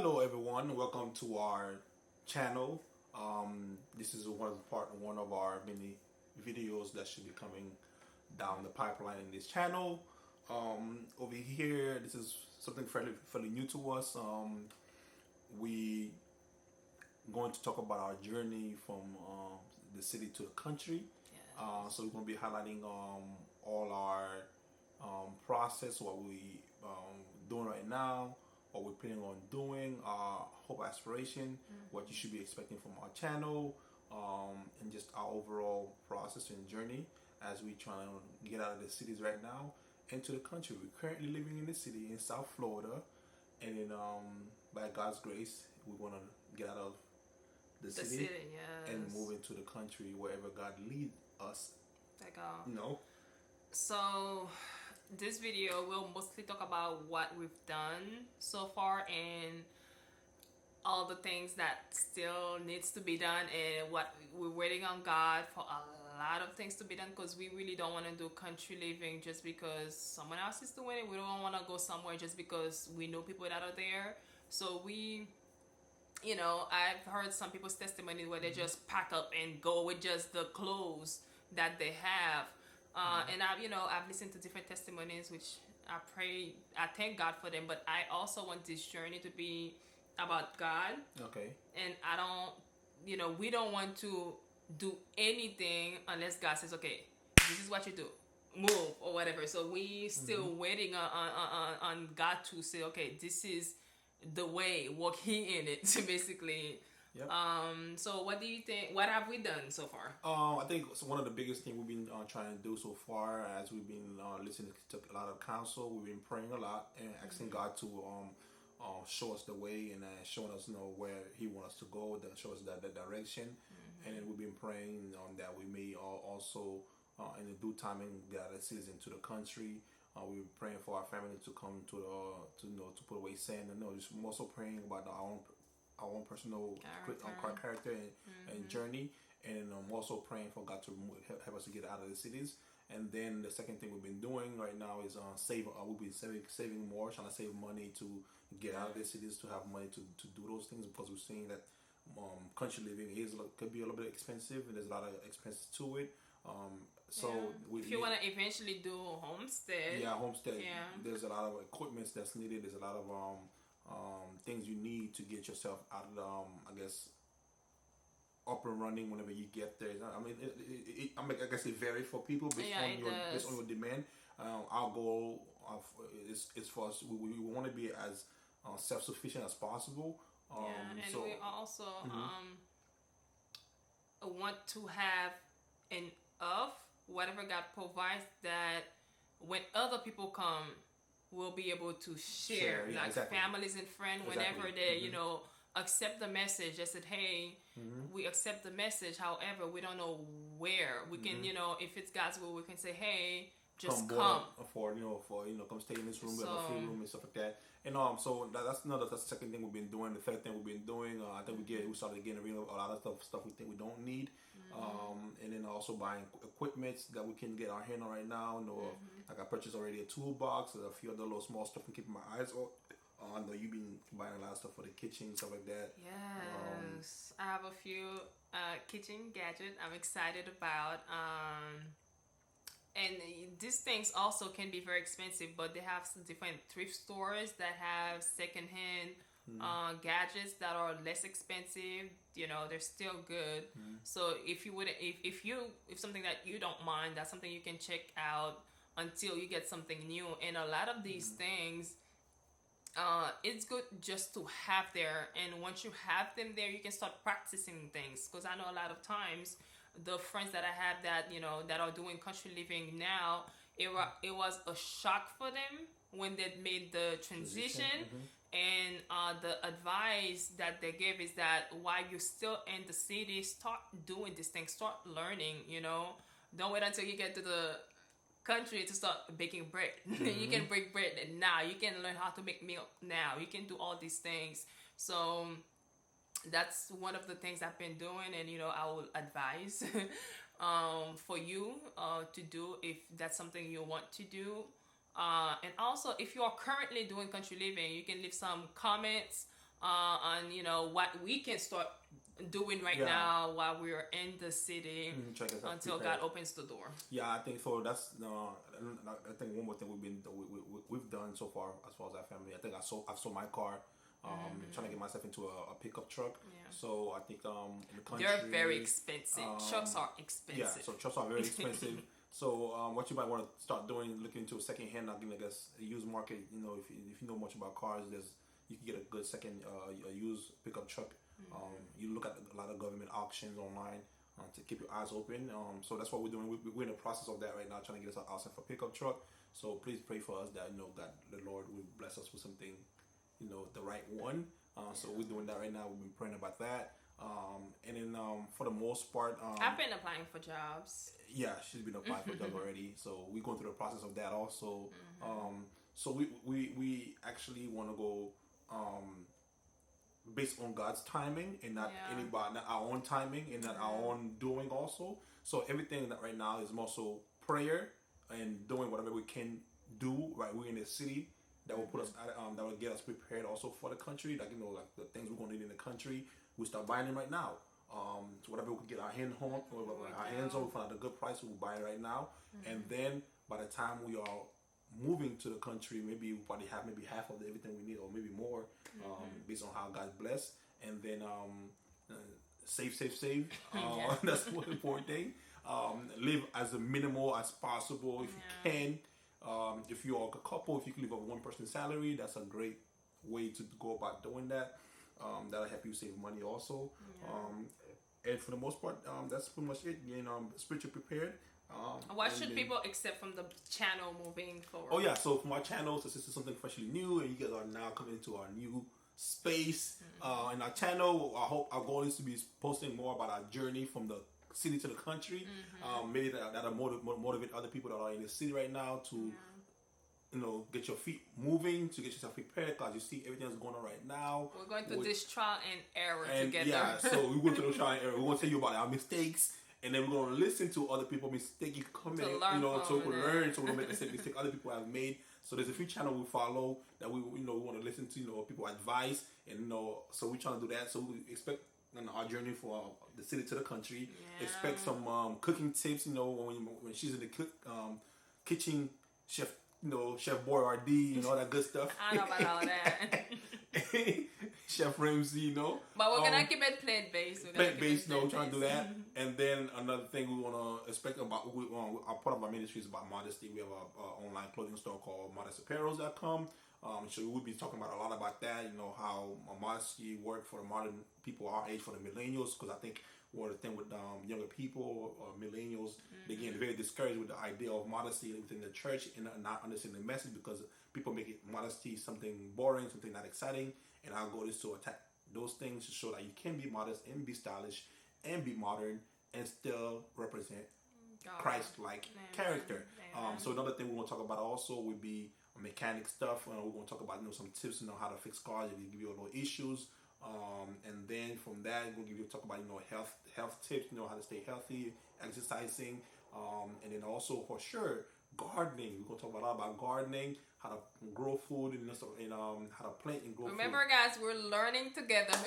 Hello, everyone. Welcome to our channel. This is one of our many videos that should be coming down the pipeline in this channel. Over here, this is something fairly new to us. We going to talk about our journey from the city to the country. So we're going to be highlighting all our process, what we doing right now, what we're planning on doing, our hope, aspiration, what you should be expecting from our channel, and just our overall process and journey as we try to get out of the cities right now into the country. We're currently living in the city in South Florida, and then by God's grace, we want to get out of the city, yes. and move into the country wherever God lead us. So this video will mostly talk about what we've done so far and all the things that still needs to be done, and what we're waiting on God for a lot of things to be done, because we really don't want to do country living just because someone else is doing it. We don't want to go somewhere just because we know people that are there. So I've heard some people's testimony where they just pack up and go with just the clothes that they have. And I've listened to different testimonies, which I thank God for them, but I also want this journey to be about God. Okay. And we don't want to do anything unless God says, okay, this is what you do, move or whatever. So we still waiting on God to say, okay, this is the way, walk He in it, basically. Yep. So what do you think? What have we done so far? I think one of the biggest things we've been trying to do so far, as we've been listening to a lot of counsel, we've been praying a lot and asking God to show us the way, and showing us where He wants us to go, that show us that direction. And then we've been praying that we may also in the due timing get our citizens into the country. We've been praying for our family to come to put away sin, and just also praying about our own personal character and journey, and also praying for God to help us to get out of the cities. And then the second thing we've been doing right now is saving. We've been saving more, trying to save money to get out of the cities, to have money to do those things, because we're seeing that country living could be a little bit expensive, and there's a lot of expenses to it. If you want to eventually do homestead, there's a lot of equipment that's needed. There's a lot of things you need to get yourself out of up and running whenever you get there. I mean, I guess it varies for people based on your demand. Our goal is for us. We want to be as self-sufficient as possible. We also want to have enough, whatever God provides, that when other people come, we'll be able to share, families and friends, whenever they accept the message. They said, hey, we accept the message, however we don't know where we can, if it's God's will, we can say, hey, just come come stay in this room. We have a free room and stuff like that. And so that's the second thing we've been doing. The third thing we've been doing, I think we started getting rid of a lot of stuff we think we don't need. And then also buying equipment that we can get our hand on right now. Like I purchased already a toolbox, a few other little small stuff I'm keeping my eyes on. I know you've been buying a lot of stuff for the kitchen, stuff like that. Yes, I have a few kitchen gadgets I'm excited about. And these things also can be very expensive, but they have some different thrift stores that have secondhand gadgets that are less expensive. They're still good. So if something that you don't mind, that's something you can check out until you get something new. And a lot of these things, it's good just to have there. And once you have them there, you can start practicing things. Because I know a lot of times the friends that I have that are doing country living now, it was a shock for them when they made the transition. And the advice that they gave is that while you're still in the city, start doing these things, start learning. Don't wait until you get to the country to start baking bread. You can bake bread now. You can learn how to make milk now. You can do all these things. So that's one of the things I've been doing, and I will advise for you to do if that's something you want to do. And also, if you are currently doing country living, you can leave some comments on what we can start doing right now while we're in the city until God opens the door. Yeah, I think so. That's I think one more thing we've done so far as our family. I think I've sold my car. Trying to get myself into a pickup truck. Yeah. So I think in the country they're very expensive. Trucks are expensive. Yeah, so trucks are very expensive. So what you might want to start doing, looking into a second hand, I guess a used market. If you know much about cars, you can get a good second a used pickup truck. You look at a lot of government auctions online to keep your eyes open. So that's what we're doing. We're in the process of that right now, trying to get us outside for pickup truck. So please pray for us that that the Lord will bless us with something, the right one. So we're doing that right now. We've been praying about that. And then for the most part, I've been applying for jobs. Yeah, she's been applying for jobs already. So we're going through the process of that also. So we actually want to go based on God's timing and not our own timing and not our own doing also. So everything that right now is more so prayer and doing whatever we can do. Right, we're in the city. That will put us that will get us prepared also for the country. Like the things we're gonna need in the country, we start buying them right now. So whatever we can get our hands on, we find out a good price, we'll buy it right now. And then by the time we are moving to the country, maybe we probably have maybe half of everything we need, or maybe more, based on how God bless. And then save. That's the most important thing. Live as minimal as possible if you can. If you're a couple, if you can live off one person's salary, that's a great way to go about doing that. That'll help you save money also. And for the most part, that's pretty much it. Spiritually prepared. What should people expect from the channel moving forward? Oh yeah, so from our channel, so this is something freshly new, and you guys are now coming into our new space in our channel. I hope our goal is to be posting more about our journey from the city to the country. Maybe that'll motivate other people that are in the city right now to get your feet moving, to get yourself prepared, because you see everything that's going on right now. We're going through this trial and error together. Yeah, so we're going through the trial and error. We're going to tell you about our mistakes, and then we're going to listen to other people's mistakes. You come in, so we learn, so we don't make the same mistake other people have made. So there's a few channels we follow that we want to listen to, people advice, and so we're trying to do that. So we expect our journey for the city to the country. Expect some cooking tips. When she's in the kitchen, Chef Boyardee, all that good stuff. I don't know about all that. Chef Ramsey, But we're gonna keep it plant based. We're trying to do that. And then another thing we want to expect about our part of our ministry is about modesty. We have an online clothing store called Modestaperos.com. So we'll be talking about a lot about that. How modesty work for the modern people our age, for the millennials, because I think one of the thing with younger people or millennials, they get very discouraged with the idea of modesty within the church and not understanding the message, because people make it modesty something boring, something not exciting. And our goal is to attack those things to show that you can be modest and be stylish and be modern and still represent Christ-like character. So another thing we want to talk about also would be mechanic stuff. We're going to talk about some tips, how to fix cars if you give you a little issues. And then from that, we'll talk about health tips, how to stay healthy, exercising, and then also for sure gardening. We're going to talk a lot about gardening, how to grow food, and how to plant and grow food. Remember, guys, we're learning together.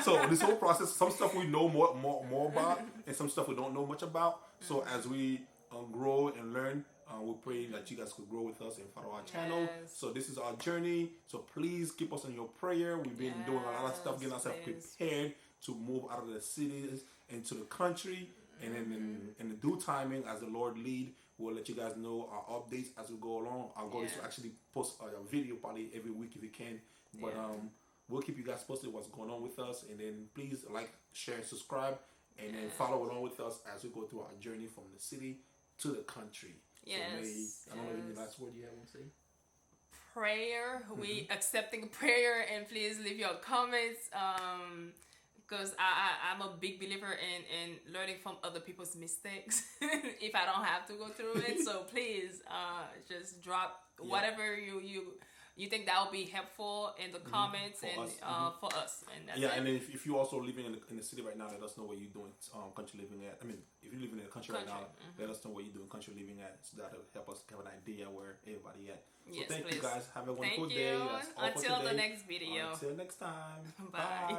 So this whole process, some stuff we know more about, and some stuff we don't know much about. So as we grow and learn, we pray that you guys could grow with us and follow our channel. So this is our journey. So please keep us in your prayer. We've been doing a lot of stuff, getting ourselves prepared to move out of the cities into the country. And then in the due timing, as the Lord lead, we'll let you guys know our updates as we go along. Our goal is to actually post a video probably every week if we can. But we'll keep you guys posted what's going on with us. And then please like, share, and and then follow along with us as we go through our journey from the city to the country. So I don't know any last word you have to say. Prayer. We accepting prayer, and please leave your comments. Because I'm a big believer in learning from other people's mistakes if I don't have to go through it. So please just drop whatever you you think that would be helpful in the comments For and us. for us. And that's Yeah, it. and then if you're also living in the city right now, let us know where you're doing country living at. I mean, if you're living in the country right now, let us know where you're doing country living at, so that'll help us have an idea where everybody at. So Yes, thank please. you guys. Have a wonderful Thank day. you. That's all for Until the today. next video. Until next time. Bye. Bye.